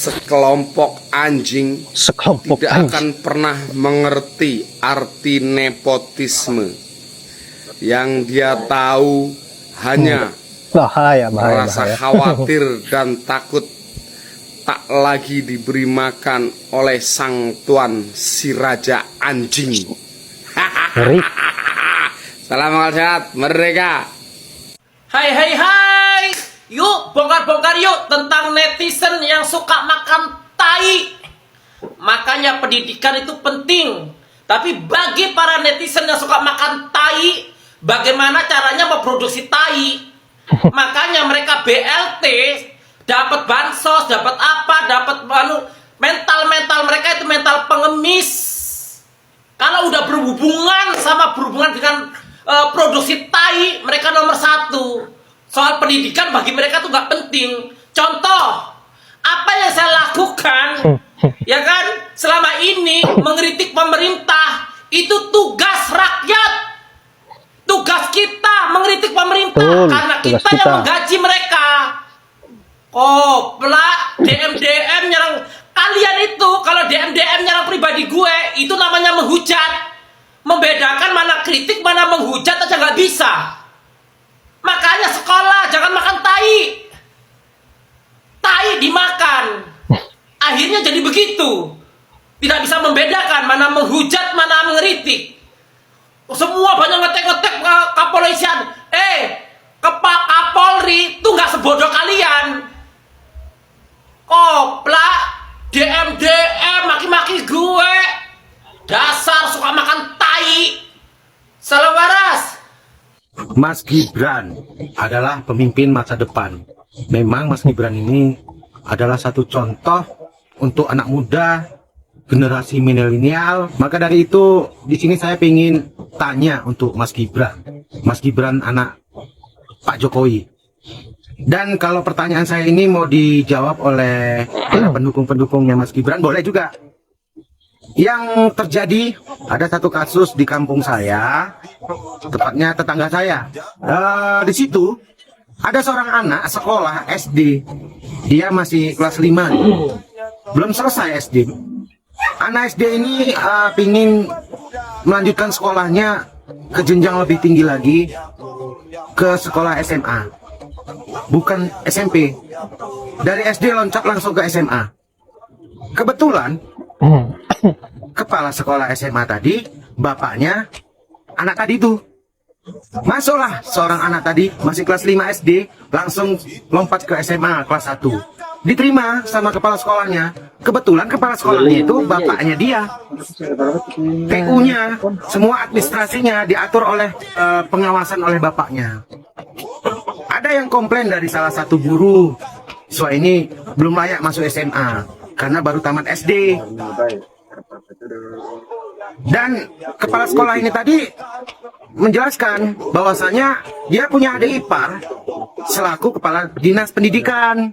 sekelompok anjing tidak akan pernah mengerti arti nepotisme. Yang dia tahu hanya rasa khawatir dan takut tak lagi diberi makan oleh sang tuan si raja anjing. Salam sehat merdeka. Hai, yuk bongkar-bongkar yuk tentang netizen yang suka makan tai. Makanya pendidikan itu penting. Tapi bagi para netizen yang suka makan tai, bagaimana caranya memproduksi tai? Makanya mereka BLT, dapat bansos, dapat apa, dapat mental mereka itu mental pengemis. Kalau udah berhubungan dengan produksi tai, mereka nomor satu. Soal pendidikan bagi mereka tuh nggak penting. Contoh, apa yang saya lakukan, ya kan, selama ini mengkritik pemerintah, itu tugas rakyat. Tugas kita mengkritik pemerintah, karena kita yang menggaji mereka. Kopla, DM nyerang kalian itu. Kalau DM nyerang pribadi gue, itu namanya menghujat. Membedakan mana kritik, mana menghujat aja nggak bisa. Makanya sekolah jangan makan tai. Tai dimakan. Akhirnya jadi begitu. Tidak bisa membedakan mana menghujat, mana mengkritik. Semua banyak ngetek kepolisian. Kapolri itu nggak sebodoh kalian. Kopla, DM maki-maki gue. Dasar suka makan tai. Salam waras. Mas Gibran adalah pemimpin masa depan. Memang Mas Gibran ini adalah satu contoh untuk anak muda generasi milenial. Maka dari itu di sini saya ingin tanya untuk Mas Gibran. Mas Gibran anak Pak Jokowi. Dan kalau pertanyaan saya ini mau dijawab oleh pendukung-pendukungnya Mas Gibran, boleh juga. Yang terjadi, ada satu kasus di kampung saya, tepatnya tetangga saya. Di situ ada seorang anak sekolah SD, dia masih kelas 5, belum selesai SD. Anak SD ini pingin melanjutkan sekolahnya ke jenjang lebih tinggi lagi, ke sekolah SMA, bukan SMP. Dari SD loncat langsung ke SMA. Kebetulan kepala sekolah SMA tadi, bapaknya anak tadi itu. Masuklah seorang anak tadi, masih kelas 5 SD, langsung lompat ke SMA kelas 1. Diterima sama kepala sekolahnya. Kebetulan kepala sekolahnya itu bapaknya dia. PU-nya, semua administrasinya diatur oleh pengawasan oleh bapaknya. Ada yang komplain dari salah satu guru, siswa ini belum layak masuk SMA karena baru tamat SD. Dan kepala sekolah ini tadi menjelaskan bahwasanya dia punya adik ipar selaku kepala dinas pendidikan.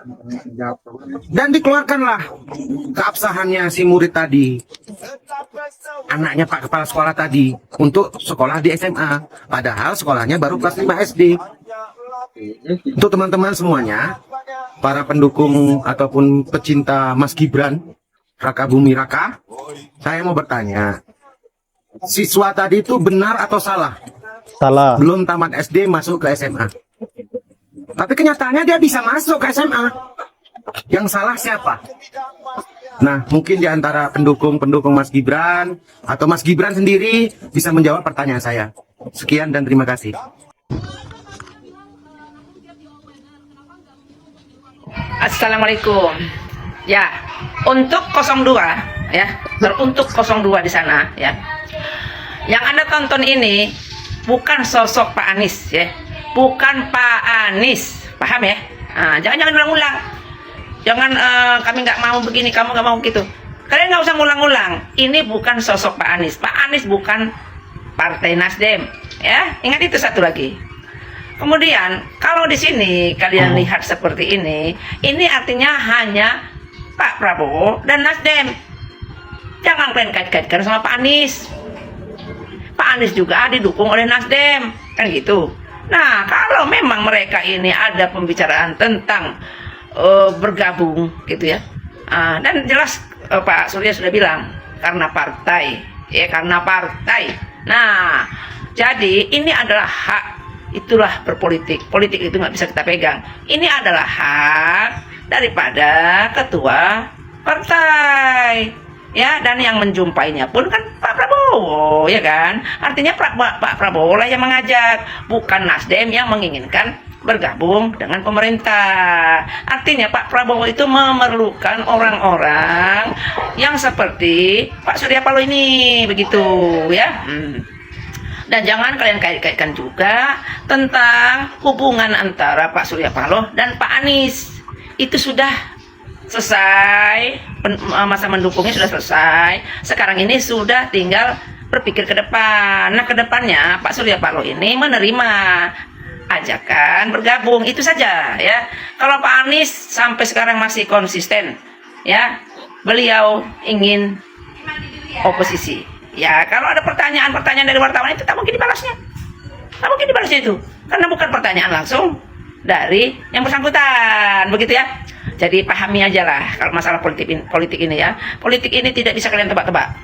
Dan dikeluarkanlah keabsahannya si murid tadi, anaknya Pak Kepala Sekolah tadi, untuk sekolah di SMA. Padahal sekolahnya baru kelas 5 SD. Untuk teman-teman semuanya, para pendukung ataupun pecinta Mas Gibran, Raka Bumi Raka, saya mau bertanya, siswa tadi itu benar atau salah? Salah. Belum tamat SD masuk ke SMA. Tapi kenyataannya dia bisa masuk ke SMA. Yang salah siapa? Nah, mungkin di antara pendukung Mas Gibran atau Mas Gibran sendiri bisa menjawab pertanyaan saya. Sekian dan terima kasih. Assalamualaikum. Ya, untuk 02 ya, teruntuk 02 di sana ya. Yang Anda tonton ini bukan sosok Pak Anies ya. Bukan Pak Anies. Paham ya? Nah, jangan ulang-ulang. Jangan kami nggak mau begini, kamu nggak mau gitu. Kalian nggak usah ngulang-ulang. Ini bukan sosok Pak Anies. Pak Anies bukan Partai Nasdem ya. Ingat itu satu lagi. Kemudian kalau di sini kalian lihat seperti ini artinya hanya Pak Prabowo dan Nasdem. Jangan kalian kait-kaitkan sama Pak Anies. Pak Anies juga didukung oleh Nasdem, kan gitu. Nah, kalau memang mereka ini ada pembicaraan tentang bergabung gitu ya, Dan jelas Pak Surya sudah bilang karena partai, ya karena partai. Nah, jadi ini adalah hak, itulah berpolitik. Politik itu nggak bisa kita pegang. Ini adalah hak daripada ketua partai, ya, dan yang menjumpainya pun kan Pak Prabowo, ya kan. Artinya Pak Prabowo lah yang mengajak, bukan Nasdem yang menginginkan bergabung dengan pemerintah. Artinya Pak Prabowo itu memerlukan orang-orang yang seperti Pak Surya Paloh ini, begitu ya. Dan jangan kalian kait-kaitkan juga tentang hubungan antara Pak Surya Paloh dan Pak Anies. Itu sudah selesai, masa mendukungnya sudah selesai. Sekarang ini sudah tinggal berpikir ke depan. Nah, ke depannya Pak Surya Paloh ini menerima ajakan bergabung, itu saja ya. Kalau Pak Anies sampai sekarang masih konsisten, ya, beliau ingin oposisi. Ya, kalau ada pertanyaan-pertanyaan dari wartawan itu tak mungkin dibalasnya. Tak mungkin dibalasnya itu, karena bukan pertanyaan langsung dari yang bersangkutan, begitu ya. Jadi pahami aja lah kalau masalah politik ini ya. Politik ini tidak bisa kalian tebak-tebak.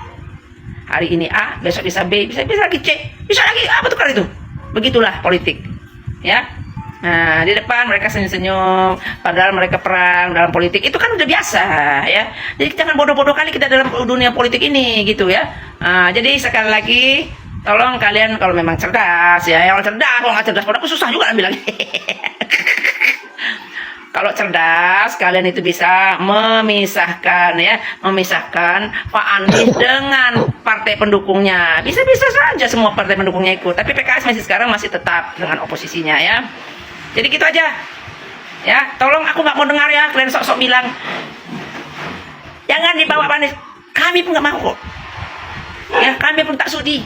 Hari ini A, besok bisa B, bisa lagi C, bisa lagi apa tukar itu. Begitulah politik. Ya, nah di depan mereka senyum-senyum, padahal mereka perang dalam politik itu kan udah biasa ya. Jadi jangan bodoh-bodoh kali kita dalam dunia politik ini gitu ya. Nah, jadi sekali lagi tolong kalian kalau memang cerdas ya, kalau cerdas, kalau nggak cerdas bodoh susah juga bilang. Kalau cerdas kalian itu bisa memisahkan ya, memisahkan Pak Anies dengan partai pendukungnya. Bisa-bisa saja semua partai pendukungnya ikut, tapi PKS sekarang masih tetap dengan oposisinya ya. Jadi gitu aja. Ya, tolong aku nggak mau dengar ya kalian sok-sok bilang jangan dibawa Pak Anies. Kami pun nggak mau kok. Ya, kami pun tak sudi.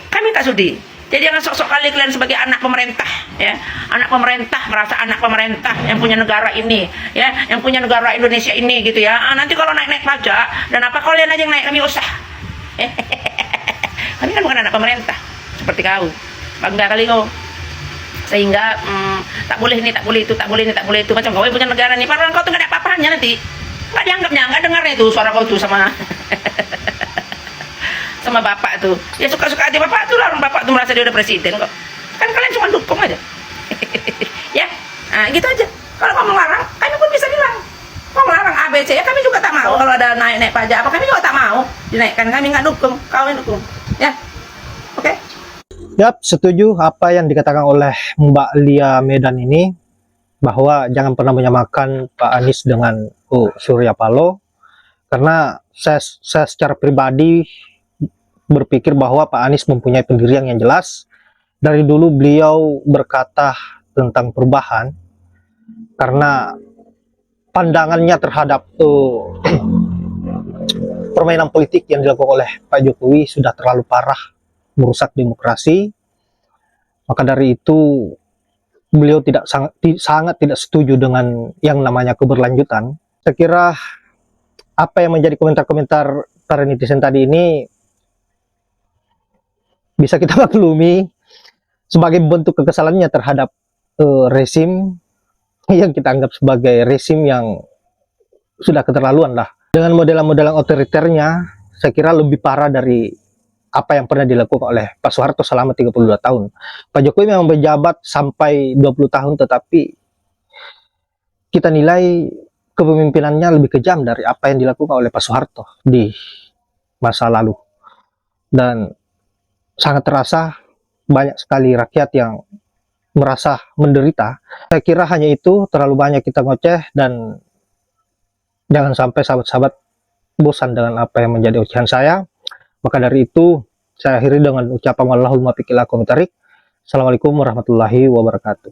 Kami tak sudi. Jadi jangan sok-sok kali kalian sebagai anak pemerintah, ya, anak pemerintah merasa anak pemerintah yang punya negara ini, ya, yang punya negara Indonesia ini, gitu ya. Nanti kalau naik-naik pajak dan apa kalian aja yang naik, kami usah. Kami kan bukan anak pemerintah, seperti kau, bangga kali kau. Sehingga tak boleh ini, tak boleh itu, tak boleh ini, tak boleh itu. Macam kau punya negara nih, padahal kau tuh nggak ada apa-apanya nanti, nggak dianggapnya, nggak dengarnya itu suara kau tuh sama. Sama bapak tuh, ya suka-suka aja bapak tuh lah, orang bapak tuh merasa dia udah presiden kok. Kan kalian cuma dukung aja. Ya, nah gitu aja. Kalau kamu melarang, kami pun bisa bilang kau melarang ABC, ya kami juga tak mau. Kalau ada naik-naik pajak apa, kami juga tak mau dinaikkan, kami nggak dukung, kau yang dukung, ya. Oke. Yap, setuju apa yang dikatakan oleh Mbak Lia Medan ini, bahwa jangan pernah menyamakan Pak Anies dengan Surya Paloh, karena saya secara pribadi berpikir bahwa Pak Anies mempunyai pendirian yang jelas. Dari dulu beliau berkata tentang perubahan karena pandangannya terhadap permainan politik yang dilakukan oleh Pak Jokowi sudah terlalu parah, merusak demokrasi. Maka dari itu beliau sangat tidak setuju dengan yang namanya keberlanjutan. Saya kira apa yang menjadi komentar-komentar para netizen tadi ini bisa kita maklumi sebagai bentuk kekesalannya terhadap rezim yang kita anggap sebagai rezim yang sudah keterlaluan lah. Dengan modelan-modelan otoriternya, saya kira lebih parah dari apa yang pernah dilakukan oleh Pak Soeharto selama 32 tahun. Pak Jokowi memang menjabat sampai 20 tahun, tetapi kita nilai kepemimpinannya lebih kejam dari apa yang dilakukan oleh Pak Soeharto di masa lalu. Dan sangat terasa banyak sekali rakyat yang merasa menderita. Saya kira hanya itu, terlalu banyak kita ngoceh, dan jangan sampai sahabat-sahabat bosan dengan apa yang menjadi ocehan saya. Maka dari itu, saya akhiri dengan ucapan wallahul muwaffiq ila aqwamit thoriq. Assalamualaikum warahmatullahi wabarakatuh.